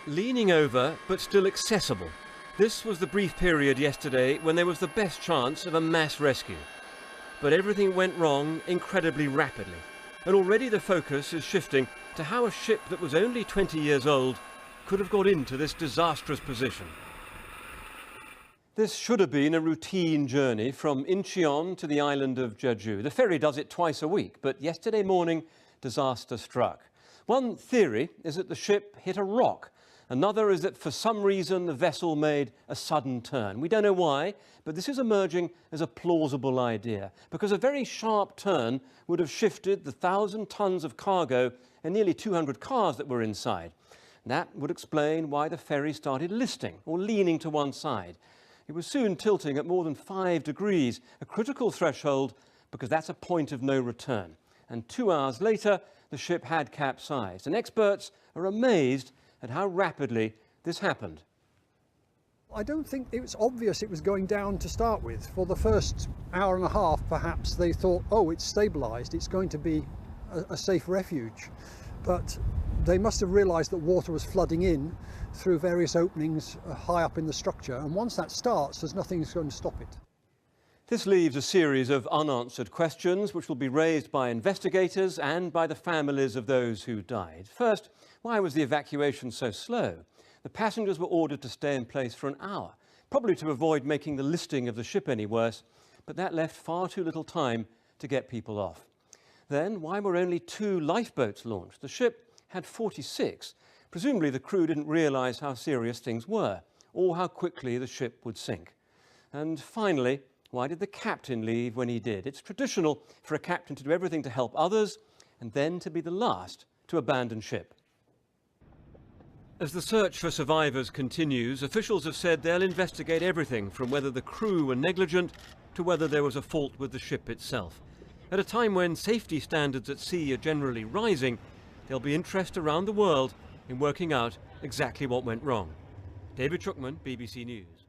Leaning over, but still accessible. This was the brief period yesterday when there was the best chance of a mass rescue. But everything went wrong incredibly rapidly. And already the focus is shifting to how a ship that was only 20 years old could have got into this disastrous position. This should have been a routine journey from Incheon to the island of Jeju. The ferry does it twice a week, but yesterday morning, disaster struck. One theory is that the ship hit a rock. Another is that for some reason the vessel made a sudden turn. We don't know why, but this is emerging as a plausible idea, because a very sharp turn would have shifted the 1,000 tons of cargo and nearly 200 cars that were inside. That would explain why the ferry started listing or leaning to one side. It was soon tilting at more than 5 degrees, a critical threshold because that's a point of no return. And 2 hours later, the ship had capsized. And experts are amazed at how rapidly this happened. I don't think it was obvious it was going down to start with. For the first hour and a half, perhaps, they thought, oh, it's stabilised, it's going to be a safe refuge. But they must have realised that water was flooding in through various openings high up in the structure, and once that starts, there's nothing that's going to stop it. This leaves a series of unanswered questions which will be raised by investigators and by the families of those who died. First, why was the evacuation so slow? The passengers were ordered to stay in place for an hour, probably to avoid making the listing of the ship any worse, but that left far too little time to get people off. Then, why were only 2 lifeboats launched? The ship had 46. Presumably the crew didn't realise how serious things were, or how quickly the ship would sink. And finally, why did the captain leave when he did? It's traditional for a captain to do everything to help others, and then to be the last to abandon ship. As the search for survivors continues, officials have said they'll investigate everything from whether the crew were negligent to whether there was a fault with the ship itself. At a time when safety standards at sea are generally rising, there'll be interest around the world in working out exactly what went wrong. David Schuckman, BBC News.